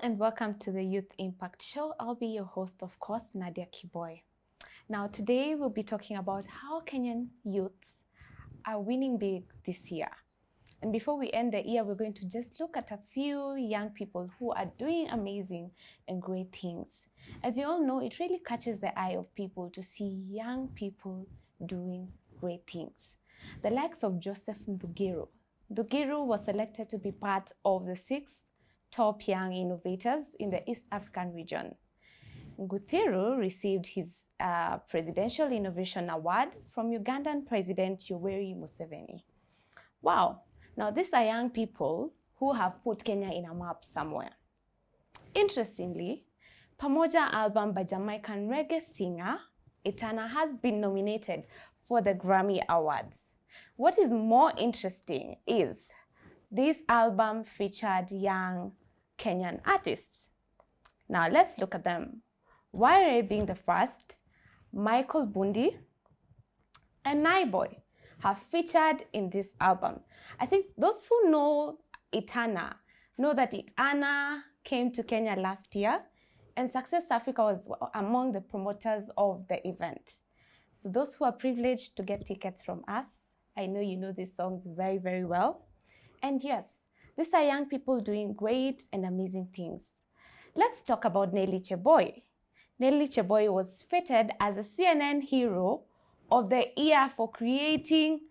and welcome to the Youth Impact Show. I'll be your host, of course, Nadia Kiboy. Now, today we'll be talking about how Kenyan youths are winning big this year. And before we end the year, we're going to just look at a few young people who are doing amazing and great things. As you all know, it really catches the eye of people to see young people doing great things. The likes of Joseph Ndugiru. Ndugiru was selected to be part of the 6th top young innovators in the East African region. Nguthiru received his Presidential Innovation Award from Ugandan President Yoweri Museveni. Wow, now these are young people who have put Kenya in a map somewhere. Interestingly, Pamoja album by Jamaican reggae singer Etana has been nominated for the Grammy Awards. What is more interesting is this album featured young Kenyan artists. Now let's look at them. Wire being the first, Michael Bundi and Naiboy have featured in this album. I think those who know Etana know that Etana came to Kenya last year and Success Africa was among the promoters of the event. So those who are privileged to get tickets from us, I know you know these songs very, very well. And yes, these are young people doing great and amazing things. Let's talk about Nelly Cheboy. Nelly Cheboy was feted as a CNN Hero of the Year for creating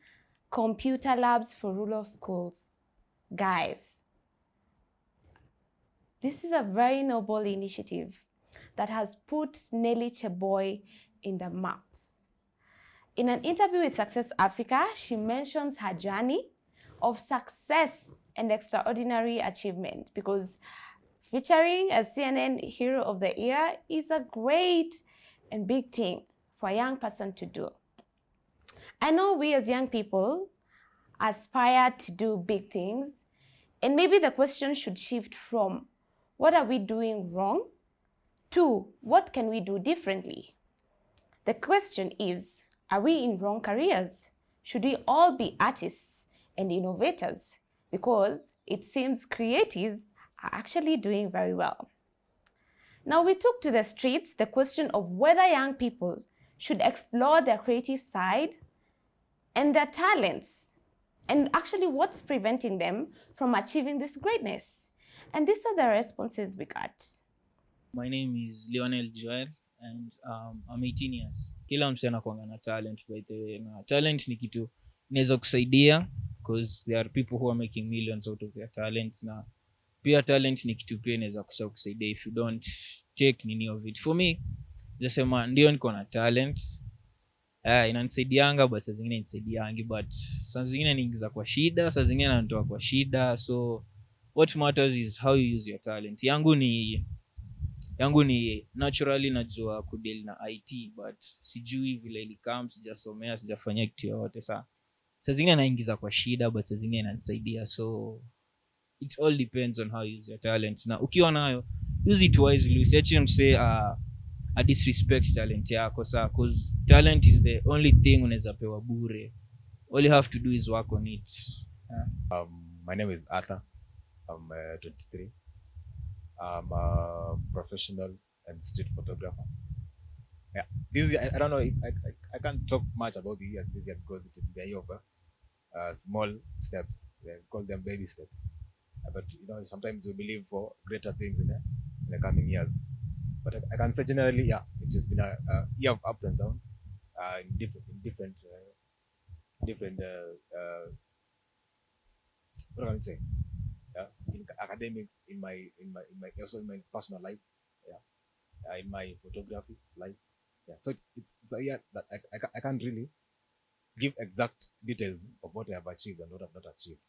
computer labs for rural schools. Guys, this is a very noble initiative that has put Nelly Cheboy in the map. In an interview with Success Africa, she mentions her journey of success and extraordinary achievement, because featuring a CNN Hero of the Year is a great and big thing for a young person to do. I know we as young people aspire to do big things, and maybe the question should shift from what are we doing wrong to what can we do differently? The question is, are we in wrong careers? Should we all be artists and innovators? Because it seems creatives are actually doing very well. Now we took to the streets the question of whether young people should explore their creative side and their talents, and actually what's preventing them from achieving this greatness. And these are the responses we got. My name is Leonel Joel and I'm 18 years. Kila mtu anakuanga na talent, by the way. Na talent ni kitu inaweza kusaidia because there are people who are making millions out of their talents, na pia talent ni kitu pia inaweza kusaidia if you don't take any of it. For me, nasema ndio niko na talent. Inanisaidianga but saa zingine inisaidiangi, but saa zingine niingiza kwa shida, saa zingine nanitoa kwa shida. So what matters is how you use your talent. Yangu ni naturally najua kudeal na IT, but sijui vile ilikam, sijasomea, sijafanya kitu yote. Saa zingine naingiza kwa shida but saa zingine inanisaidia. So it all depends on how you use your talent. Na ukiwa nayo, use it wisely. Usiache mse a disrespect talent yako saa, cause talent is the only thing unaweza pewa bure. All you have to do is work on it. My name is Arthur. I'm 23. I'm a professional and street photographer. Yeah, this year, I don't know. I can't talk much about the years this year because it is the year of small steps. We call them baby steps. But sometimes we believe for greater things in the coming years. But I can say generally, yeah, it has been a year of ups and downs, in different. What can I say? In academics, in my also in my personal life, in my photography life, So it's a year that I can't really give exact details of what I have achieved and what I have not achieved,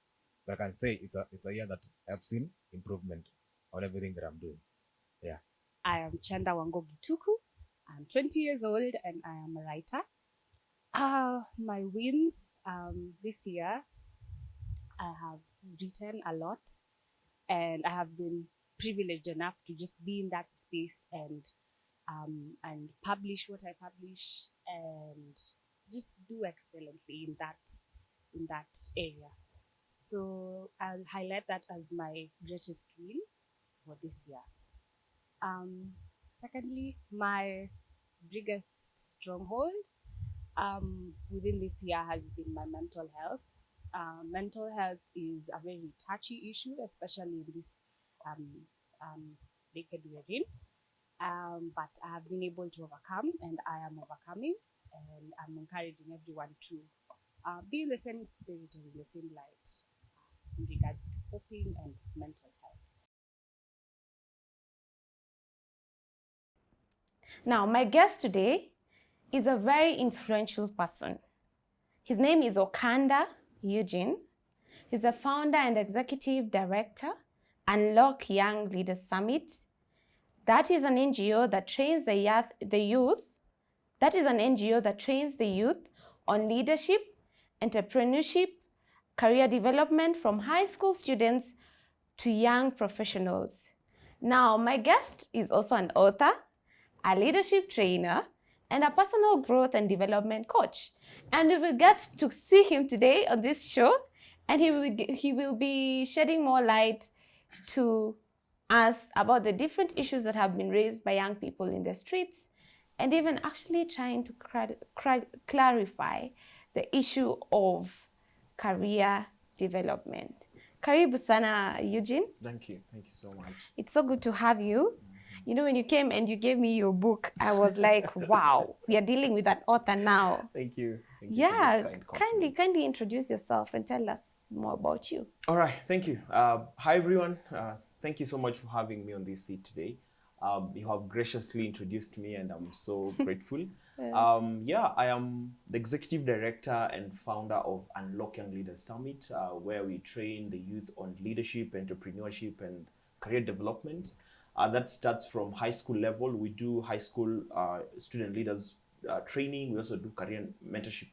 but I can say it's a year that I've seen improvement on everything that I'm doing. Yeah. I am Chanda Wangu Gituku. I'm 20 years old and I am a writer. My wins this year, I have written a lot, and I have been privileged enough to just be in that space and publish what I publish and just do excellently in that area. So I'll highlight that as my greatest win for this year. Secondly, my biggest stronghold within this year has been my mental health. Mental health is a very touchy issue, especially in this um, decade we're in. But I have been able to overcome, and I am overcoming, and I'm encouraging everyone to be in the same spirit and in the same light in regards to coping and mental health. Now, my guest today is a very influential person. His name is Eugene. He's the founder and executive director, Unlock Young Leaders Summit. That is an NGO that trains the youth. That is an NGO that trains the youth on leadership, entrepreneurship, career development from high school students to young professionals. Now, my guest is also an author, a leadership trainer, and a personal growth and development coach. And we will get to see him today on this show, and he will be shedding more light to us about the different issues that have been raised by young people in the streets, and even actually trying to clarify the issue of career development. Karibu sana, Eugene. Thank you so much. It's so good to have you. You know, when you came and you gave me your book, I was like, wow, we are dealing with an author now. Thank you. Yeah, kindly introduce yourself and tell us more about you. All right, thank you. Hi, everyone. Thank you so much for having me on this seat today. You have graciously introduced me, and I'm so grateful. I am the executive director and founder of Unlock Young Leaders Summit, where we train the youth on leadership, entrepreneurship, and career development. That starts from high school level. We do high school student leaders training. We also do career mentorship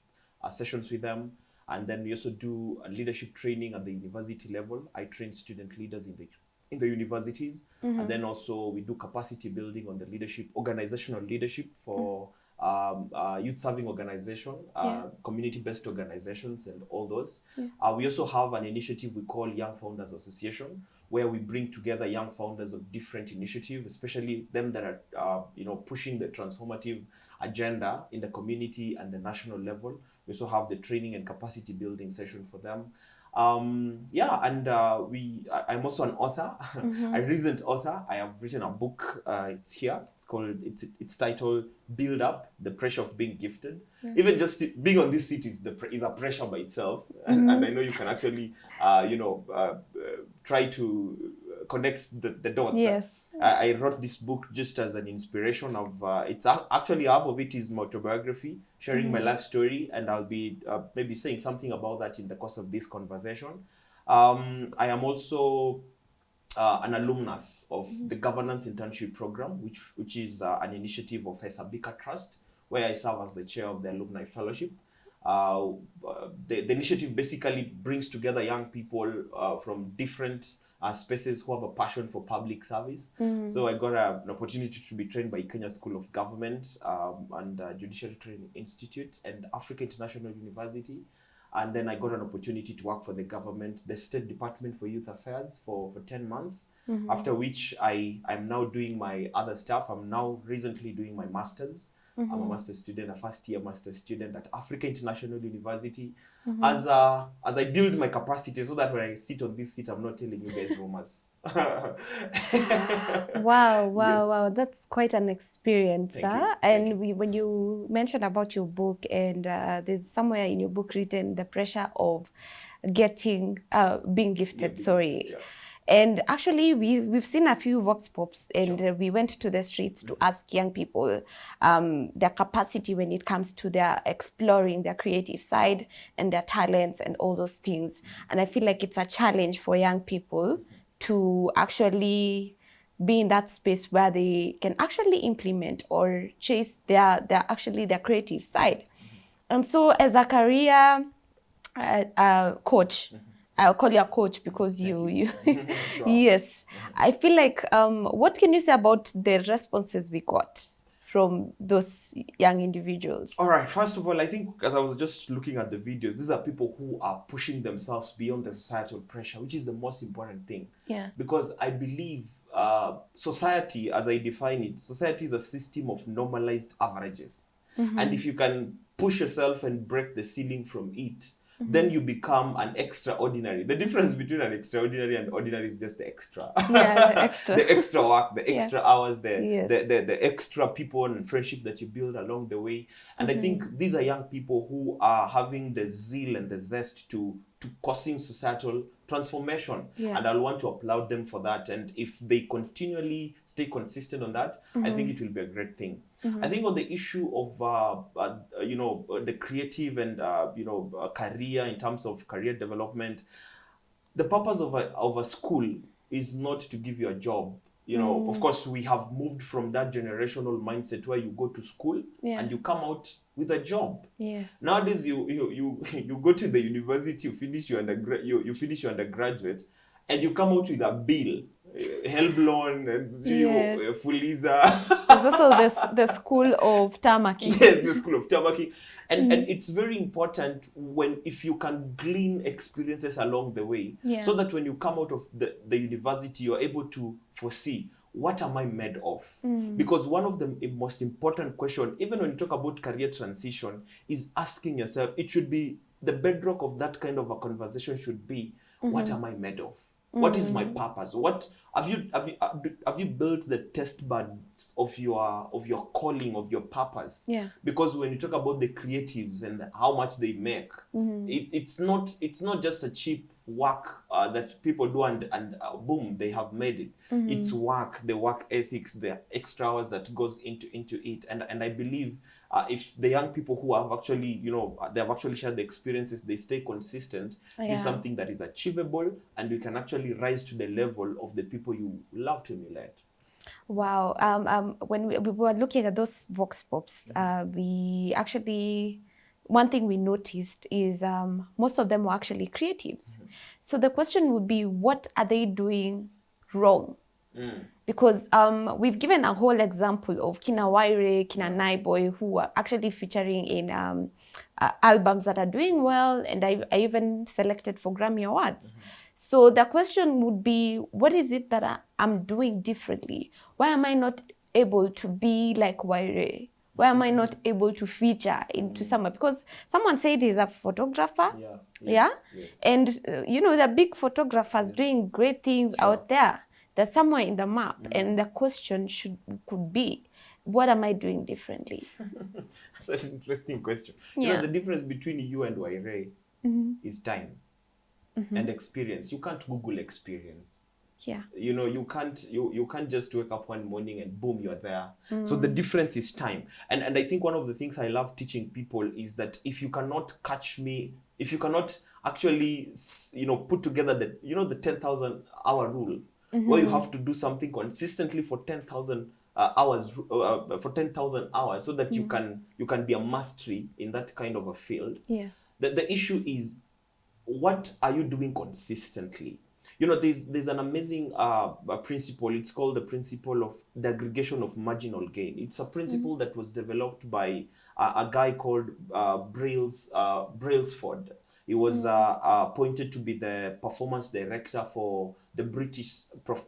sessions with them. And then we also do leadership training at the university level. I train student leaders in the universities. And then also we do capacity building on the leadership, organizational leadership for youth serving organization, community-based organizations, and all those. We also have an initiative we call Young Founders Association, where we bring together young founders of different initiatives, especially them that are pushing the transformative agenda in the community and the national level. We also have the training and capacity building session for them. I'm also an author, a recent author. I have written a book. It's here. It's titled "Build Up: The Pressure of Being Gifted." Even just being on this seat is a pressure by itself, and I know you can actually try to connect the dots. Yes. I wrote this book just as an inspiration of. It's actually half of it is my autobiography, sharing my life story, and I'll be maybe saying something about that in the course of this conversation. I am also an alumnus of the Governance Internship Program, which is an initiative of Hesabika Trust, where I serve as the chair of the Alumni Fellowship. The initiative basically brings together young people from different spaces who have a passion for public service. So I got an opportunity to be trained by Kenya School of Government and Judiciary Training Institute and Africa International University. And then I got an opportunity to work for the government, the State Department for Youth Affairs for 10 months, after which I'm now doing my other stuff. I'm now recently doing my master's. I'm a master's student, a first-year master's student at Africa International University. As I build my capacity so that when I sit on this seat, I'm not telling you guys rumors. Wow, that's quite an experience. Thank you. When you mentioned about your book, and there's somewhere in your book written the pressure of being gifted. And actually, we've seen a few vox pops, and we went to the streets to ask young people their capacity when it comes to their exploring their creative side and their talents and all those things. And I feel like it's a challenge for young people to actually be in that space where they can actually implement or chase their creative side. And so, as a career coach, I'll call you a coach because you Sure. yes. I feel like, what can you say about the responses we got from those young individuals? All right. First of all, I think as I was just looking at the videos, these are people who are pushing themselves beyond the societal pressure, which is the most important thing. Yeah. Because I believe society, as I define it, society is a system of normalized averages. And if you can push yourself and break the ceiling from it, then you become an extraordinary. The difference between an extraordinary and ordinary is just the extra. Yeah, the extra. The extra work, the extra hours, Yes. the extra people and friendship that you build along the way. And I think these are young people who are having the zeal and the zest to causing societal transformation. Yeah. And I'll want to applaud them for that. And if they continually stay consistent on that, I think it will be a great thing. I think on the issue of the creative and career, in terms of career development, the purpose of a school is not to give you a job. Of course, we have moved from that generational mindset where you go to school and you come out with a job. Yes. Nowadays, you go to the university, you finish your undergraduate, and you come out with a bill, help loan, and Fuliza. There's also the school of tamaki. Yes, the school of tamaki. And it's very important if you can glean experiences along the way, so that when you come out of the university, you're able to foresee, what am I made of? Because one of the most important questions, even when you talk about career transition, is asking yourself, it should be the bedrock of that kind of a conversation should be, what am I made of? What is my purpose? What have you built the test buds of your calling, of your purpose? Yeah. Because when you talk about the creatives and how much they make, it's not just a cheap work that people do and boom, they have made it. It's work, the work ethics, the extra hours that goes into it. And I believe if the young people who have actually, they have actually shared the experiences, they stay consistent, is something that is achievable, and you can actually rise to the level of the people you love to emulate. Wow. When we were looking at those vox pops, we actually, one thing we noticed is most of them were actually creatives. So the question would be, what are they doing wrong? Because we've given a whole example of Kina Waire, Kina Naiboy, who are actually featuring in albums that are doing well, and I even selected for Grammy Awards. So the question would be, what is it that I'm doing differently? Why am I not able to be like Waire? Why am I not able to feature into someone? Because someone said he's a photographer. Yes. And, there are big photographers doing great things out there. They're somewhere in the map. And the question could be, what am I doing differently? Such an interesting question. Yeah. The difference between you and Waire is time and experience. You can't Google experience. Yeah. You can't just wake up one morning and boom, you're there. So the difference is time. And I think one of the things I love teaching people is that if you cannot catch me, if you cannot actually, put together the 10,000 hour rule, where you have to do something consistently for 10,000 hours, so that you can be a mastery in that kind of a field. Yes. The issue is, what are you doing consistently? There's an amazing principle. It's called the principle of the aggregation of marginal gain. It's a principle that was developed by a guy called Brailsford. He was appointed to be the performance director for the British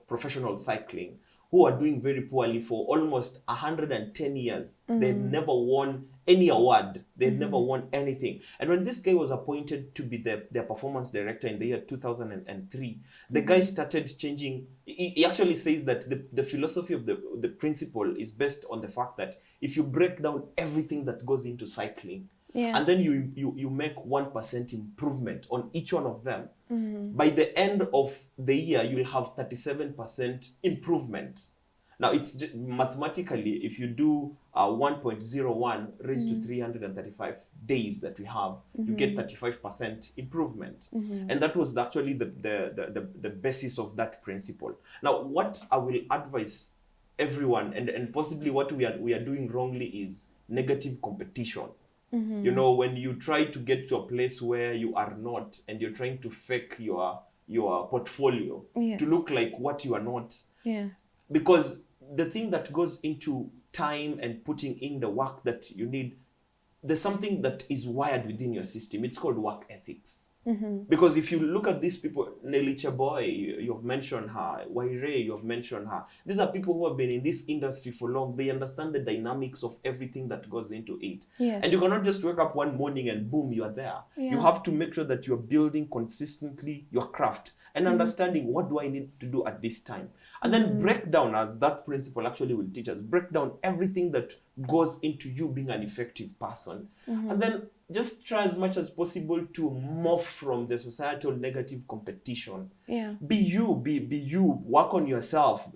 professional cycling, who are doing very poorly for almost 110 years. They'd never won any award. They'd never won anything. And when this guy was appointed to be their performance director in the year 2003, the guy started changing. He actually says that the philosophy of the principle is based on the fact that if you break down everything that goes into cycling, and then you make 1% improvement on each one of them, by the end of the year, you will have 37% improvement. Now, it's mathematically, if you do 1.01 raised to 335 days that we have, you get 35% improvement. And that was actually the basis of that principle. Now, what I will advise everyone, and possibly what we are doing wrongly, is negative competition. When you try to get to a place where you are not, and you're trying to fake your portfolio to look like what you are not. Because the thing that goes into time and putting in the work that you need, there's something that is wired within your system. It's called work ethics. Because if you look at these people, Nelly Cheboy, you've mentioned her, Waire, you've mentioned her. These are people who have been in this industry for long. They understand the dynamics of everything that goes into it. Yes. And you cannot just wake up one morning and boom, you are there. Yeah. You have to make sure that you're building consistently your craft and understanding what do I need to do at this time. And then break down, as that principle actually will teach us, break down everything that goes into you being an effective person. And then just try as much as possible to morph from the societal negative competition. Yeah. Be you, be you, work on yourself,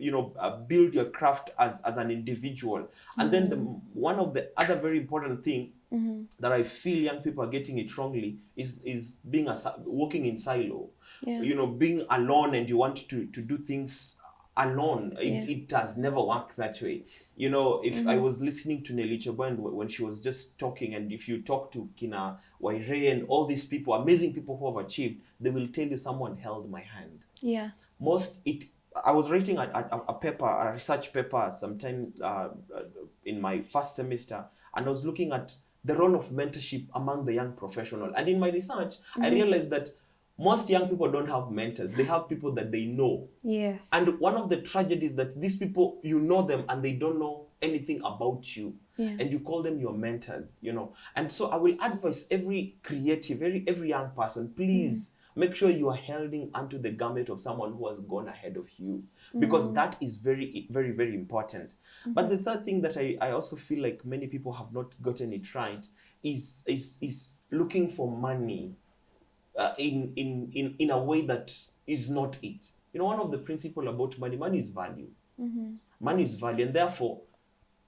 build your craft as an individual. And then one of the other very important thing that I feel young people are getting it wrongly is being working in silo. Yeah. Being alone and you want to do things alone. It does never work that way. If I was listening to Nelly Cheboy when she was just talking, and if you talk to Kina Waire and all these people, amazing people who have achieved, they will tell you someone held my hand. Yeah. I was writing a research paper sometime in my first semester, and I was looking at the role of mentorship among the young professional. And in my research, I realized that most young people don't have mentors. They have people that they know. Yes. And one of the tragedies that these people, you know them and they don't know anything about you. Yeah. And you call them your mentors, And so I will advise every creative, every young person, please make sure you are holding onto the garment of someone who has gone ahead of you. Because that is very, very, very important. But the third thing that I also feel like many people have not gotten it right is looking for money. In a way that is not it. One of the principles about money is value. Money is value, and therefore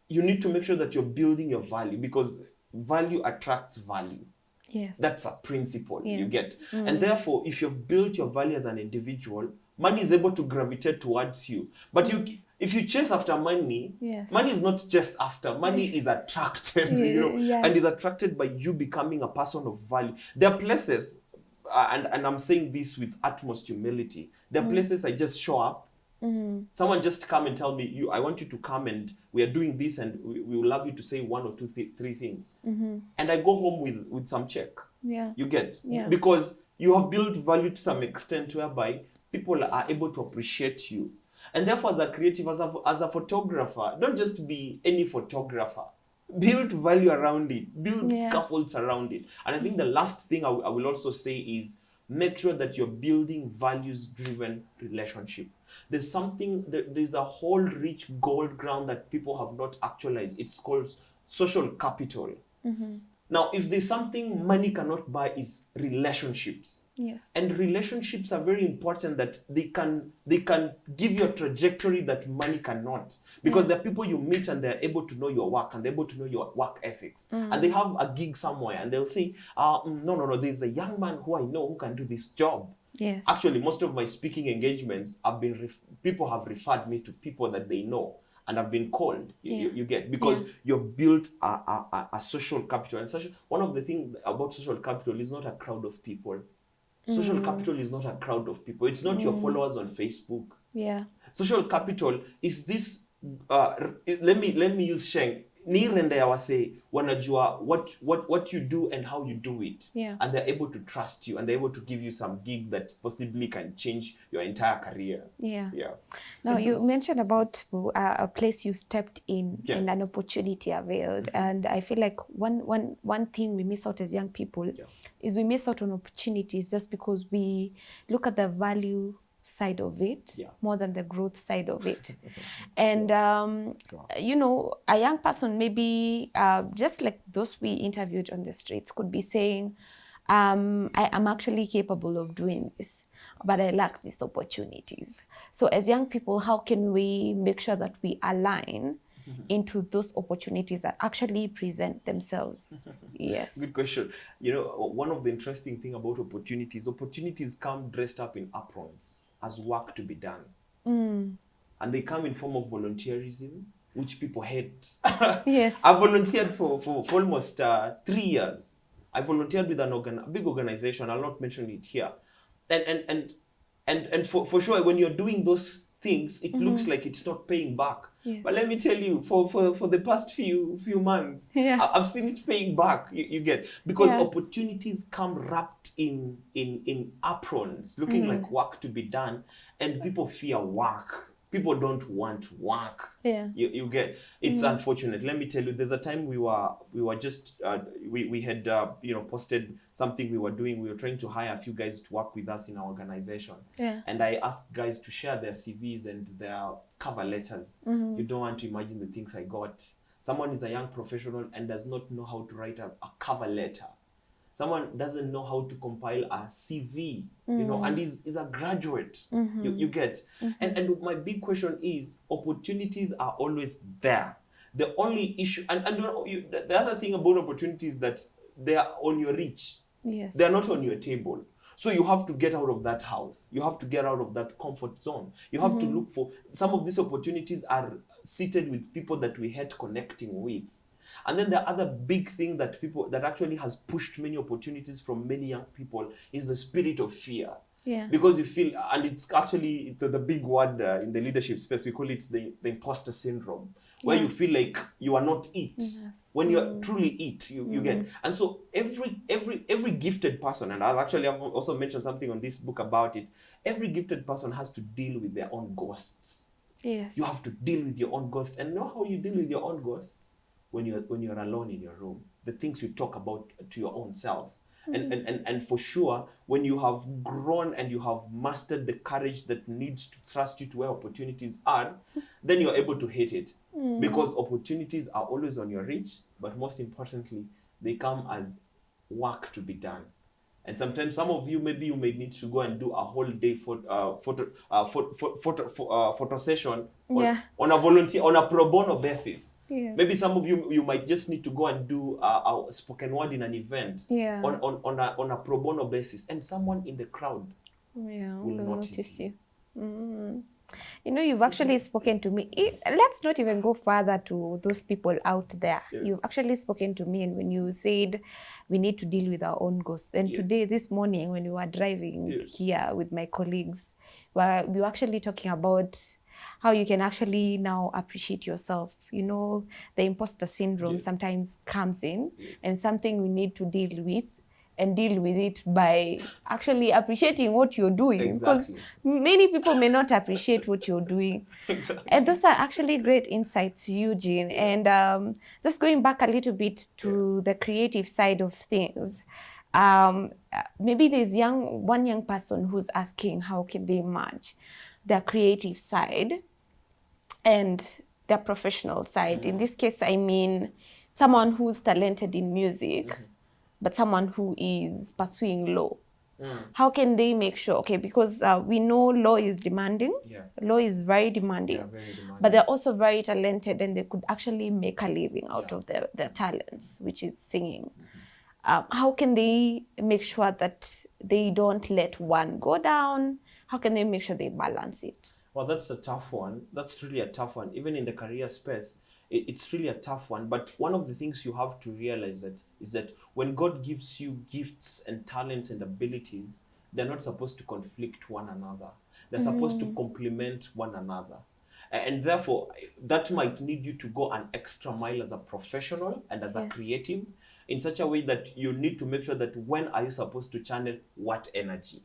you need to make sure that you're building your value, because value attracts value. Yes. That's a principle. Yes. You get. And therefore, if you've built your value as an individual, money is able to gravitate towards you. But if you chase after money, Yes. money is not just after. Money is attracted, Yeah. and is attracted by you becoming a person of value. There are places, and I'm saying this with utmost humility, there are places I just show up. Someone just come and tell me, I want you to come and we are doing this, and we will love you to say one or two, three things. And I go home with some check. Yeah. You get? Yeah. Because you have built value to some extent whereby people are able to appreciate you. And therefore, as a creative, as a photographer, don't just be any photographer. Build value around it. Build scaffolds around it. And I think the last thing I will also say is make sure that you're building values-driven relationship. There's a whole rich gold ground that people have not actualized. It's called social capital. Now, if there's something money cannot buy, is relationships. Yes. And relationships are very important, that they can give you a trajectory that money cannot. Because there are people you meet and they're able to know your work and they're able to know your work ethics. And they have a gig somewhere and they'll say, no, there's a young man who I know who can do this job. Yes. Actually, most of my speaking engagements have been, people have referred me to people that they know. And have been called, you get, because you've built a social capital. And one of the things about social capital is not a crowd of people. Social capital is not a crowd of people. It's not your followers on Facebook. Yeah. Social capital is this, let me use Sheng. Ni rende ya wase wanajua what you do and how you do it. Yeah. And they're able to trust you and they're able to give you some gig that possibly can change your entire career. Yeah. Yeah. Now, you mentioned about a place you stepped in Yes. and an opportunity availed. And I feel like one thing we miss out as young people is we miss out on opportunities just because we look at the value side of it more than the growth side of it. And, a young person maybe, just like those we interviewed on the streets, could be saying, I am actually capable of doing this, but I lack these opportunities. So as young people, how can we make sure that we align into those opportunities that actually present themselves? Yes. Good question. One of the interesting thing about opportunities come dressed up in aprons as work to be done. And they come in form of volunteerism, which people hate. Yes. I volunteered for almost 3 years. I volunteered with a big organization. I'll not mention it here. And for sure, when you're doing those things, it looks like it's not paying back. Yes. But let me tell you, for the past few months, Yeah. I've seen it paying back. You get, because Yeah. opportunities come wrapped in aprons, looking like work to be done, and people fear work. People don't want work. Yeah. You get, it's unfortunate. Let me tell you, there's a time we were just we had posted something we were doing. We were trying to hire a few guys to work with us in our organization. Yeah. And I asked guys to share their CVs and their cover letters. You don't want to imagine the things I got. Someone is a young professional and does not know how to write a cover letter. Someone doesn't know how to compile a CV, and is a graduate. You get. And my big question is, opportunities are always there. The only issue, and the other thing about opportunities is that they are on your reach. Yes. They are not on your table. So you have to get out of that house. You have to get out of that comfort zone. You have to look for, some of these opportunities are seated with people that we hate connecting with. And then the other big thing that actually has pushed many opportunities from many young people is the spirit of fear. Yeah. Because you feel, and it's the big word in the leadership space, we call it the imposter syndrome, where you feel like you are not it. When you're truly it, you get. And so every gifted person, and I've also mentioned something on this book about it, every gifted person has to deal with their own ghosts. Yes. You have to deal with your own ghosts. And know how you deal with your own ghosts? When you're alone in your room, the things you talk about to your own self. And for sure, when you have grown and you have mastered the courage that needs to thrust you to where opportunities are, then you're able to hit it. Because opportunities are always on your reach, but most importantly, they come as work to be done. And sometimes some of you, maybe you may need to go and do a whole day photo session on a pro bono basis. Yes. Maybe some of you might just need to go and do a spoken word in an event on a pro bono basis, and someone in the crowd will notice you. You've actually spoken to me. Let's not even go further to those people out there. Yes. You've actually spoken to me, and when you said we need to deal with our own ghosts. And today, this morning, when we were driving here with my colleagues, we were actually talking about how you can actually now appreciate yourself. The imposter syndrome sometimes comes in, and something we need to deal with. And deal with it by actually appreciating what you're doing. Because many people may not appreciate what you're doing. And those are actually great insights, Eugene. And just going back a little bit to the creative side of things, maybe there's one young person who's asking how can they merge their creative side and their professional side. In this case, I mean someone who's talented in music, but someone who is pursuing law. How can they make sure? Okay, because we know law is demanding. Law is very demanding. Very demanding. But they're also very talented, and they could actually make a living out of their talents, which is singing. How can they make sure that they don't let one go down? How can they make sure they balance it? Well, that's a tough one. That's really a tough one. Even in the career space, it's really a tough one. But one of the things you have to realize is that when God gives you gifts and talents and abilities, they're not supposed to conflict one another. They're supposed to complement one another. And therefore, that might need you to go an extra mile as a professional and as a creative, in such a way that you need to make sure that when are you supposed to channel what energy.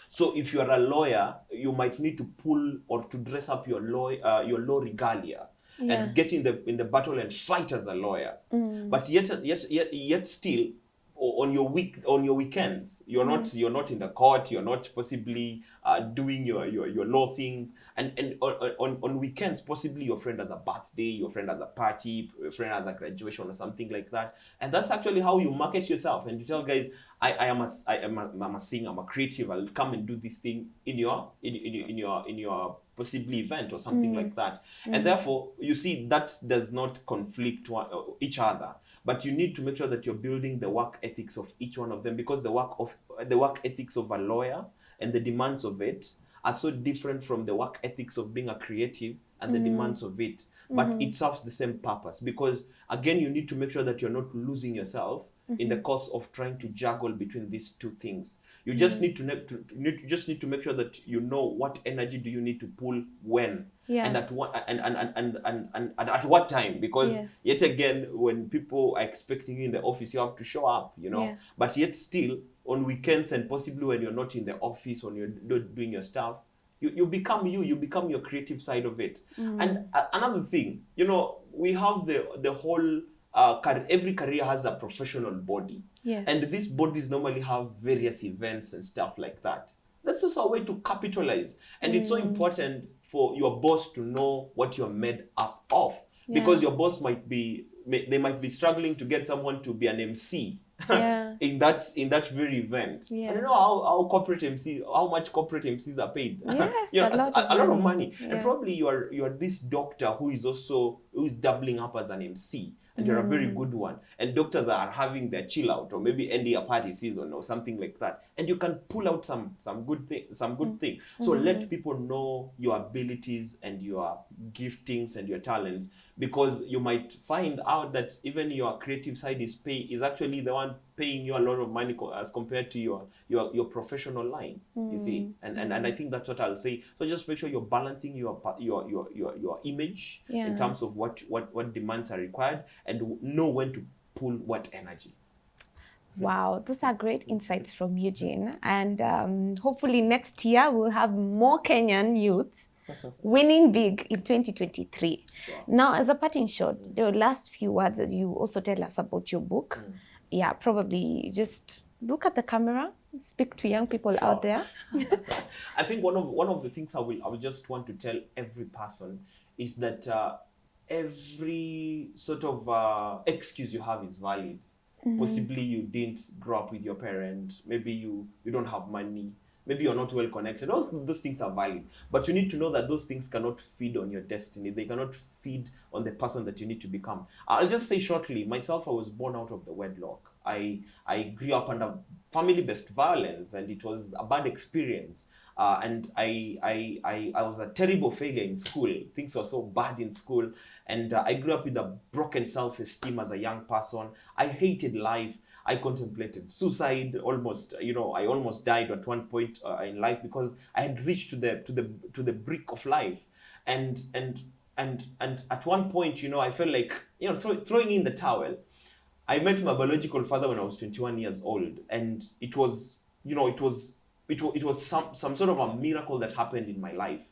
So if you're a lawyer, you might need to pull or to dress up your law regalia. And get in the battle and fight as a lawyer, but yet still on your weekends you're not in the court, you're not possibly doing your law thing, and on weekends possibly your friend has a birthday, your friend has a party, your friend has a graduation or something like that, and that's actually how you market yourself and you tell guys I'm a singer, I'm a creative, I'll come and do this thing in your possibly event or something like that. And therefore, you see, that does not conflict each other. But you need to make sure that you're building the work ethics of each one of them, because the work ethics of a lawyer and the demands of it are so different from the work ethics of being a creative and the demands of it. But it serves the same purpose, because again, you need to make sure that you're not losing yourself in the course of trying to juggle between these two things. You just need to make sure that you know what energy do you need to pull when, Yeah. and at what and at what time, because Yes. yet again, when people are expecting you in the office, you have to show up, Yeah. but yet still on weekends, and possibly when you're not in the office, when you're not doing your stuff, you become you become your creative side of it. And another thing, we have the whole every career has a professional body. Yes. And these bodies normally have various events and stuff like that. That's also a way to capitalize. And it's so important for your boss to know what you're made up of. Because your boss might be struggling to get someone to be an MC in that very event. Yes. I don't know how much corporate MCs are paid. Yes, a lot of money. Yeah. And probably you are this doctor who is doubling up as an MC. And you're a very good one. And doctors are having their chill out, or maybe ending a party season or something like that. And you can pull out some good thing. So let people know your abilities and your giftings and your talents, because you might find out that even your creative side is actually the one paying you a lot of money as compared to your professional line. You see, and I think that's what I'll say. So just make sure you're balancing your image in terms of what demands are required, and know when to pull what energy. Wow, those are great insights from Eugene. And hopefully next year we'll have more Kenyan youths winning big in 2023. Sure. Now, as a parting shot, your last few words as you also tell us about your book. Yeah, probably just look at the camera, speak to young people out there. I think one of the things I would just want to tell every person is that every sort of excuse you have is valid. Possibly you didn't grow up with your parents. Maybe you don't have money. Maybe you're not well connected. All those things are valid. But you need to know that those things cannot feed on your destiny. They cannot feed on the person that you need to become. I'll just say shortly, myself, I was born out of the wedlock. I grew up under family-based violence, and it was a bad experience. And I was a terrible failure in school. Things were so bad in school. And I grew up with a broken self-esteem as a young person. I hated life. I contemplated suicide almost. I almost died at one point in life, because I had reached to the brink of life. And at one point, I felt like, throwing in the towel. I met my biological father when I was 21 years old, and it was some sort of a miracle that happened in my life.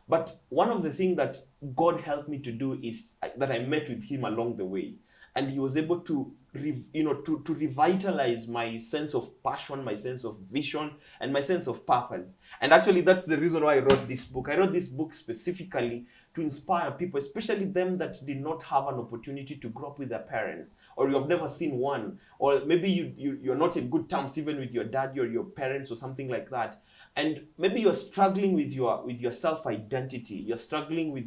But one of the things that God helped me to do is that I met with him along the way, and he was able to revitalize my sense of passion, my sense of vision, and my sense of purpose. And actually, that's the reason why I wrote this book. I wrote this book specifically to inspire people, especially them that did not have an opportunity to grow up with their parents, or you have never seen one, or maybe you're not in good terms even with your dad or your parents or something like that. And maybe you're struggling with your self-identity. You're struggling with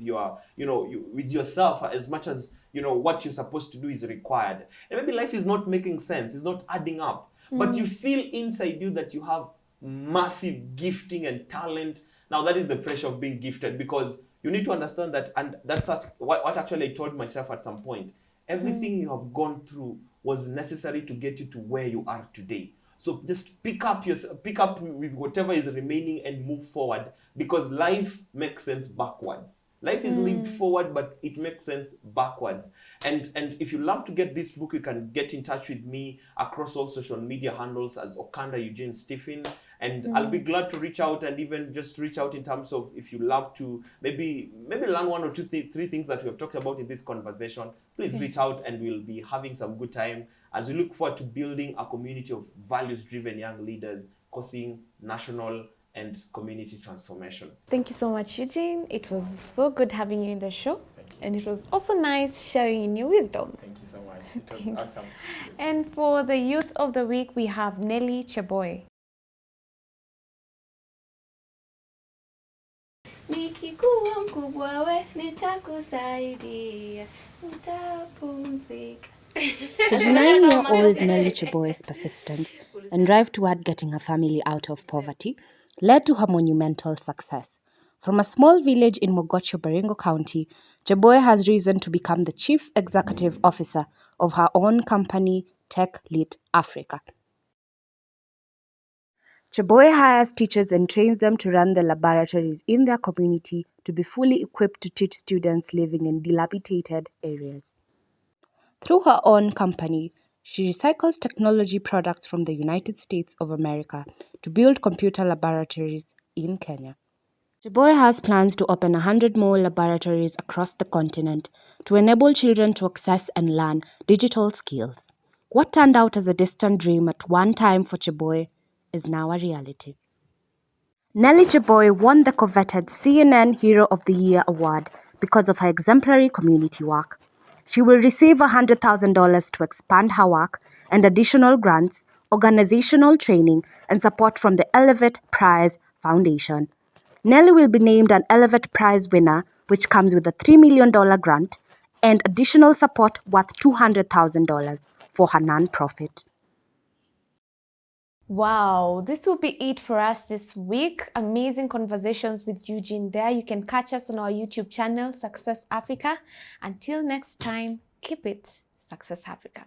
with yourself as much as what you're supposed to do is required. And maybe life is not making sense. It's not adding up. But you feel inside you that you have massive gifting and talent. Now that is the pressure of being gifted, because you need to understand that, and that's what actually I told myself at some point. Everything you have gone through was necessary to get you to where you are today. So just pick up with whatever is remaining and move forward, because life makes sense backwards. Life is lived forward, but it makes sense backwards. And if you love to get this book, you can get in touch with me across all social media handles as Okanda Eugene Stephen. And I'll be glad to reach out, and even just reach out in terms of if you love to maybe learn one or two, three things that we have talked about in this conversation. Please reach out, and we'll be having some good time as we look forward to building a community of values-driven young leaders causing national and community transformation. Thank you so much, Eugene. It was so good having you in the show. And it was also nice sharing in your wisdom. Thank you so much. It was awesome. And for the Youth of the Week, we have Nelly Cheboy. Nikikuwa mkubwa we nitakusaidia utapumzika. 29-year-old Nelly Cheboy's persistence and drive toward getting her family out of poverty led to her monumental success. From a small village in Mogocho, Baringo County, Cheboy has risen to become the chief executive officer of her own company, Tech Lit Africa. Cheboe hires teachers and trains them to run the laboratories in their community to be fully equipped to teach students living in dilapidated areas. Through her own company, she recycles technology products from the United States of America to build computer laboratories in Kenya. Cheboe has plans to open 100 more laboratories across the continent to enable children to access and learn digital skills. What turned out as a distant dream at one time for Cheboe is now a reality. Nellie Cheboe won the coveted CNN Hero of the Year award because of her exemplary community work. She will receive $100,000 to expand her work and additional grants, organizational training, and support from the Elevate Prize Foundation. Nellie will be named an Elevate Prize winner, which comes with a $3 million grant and additional support worth $200,000 for her nonprofit. Wow, this will be it for us this week. Amazing conversations with Eugene there. You can catch us on our YouTube channel, Success Africa. Until next time, keep it Success Africa.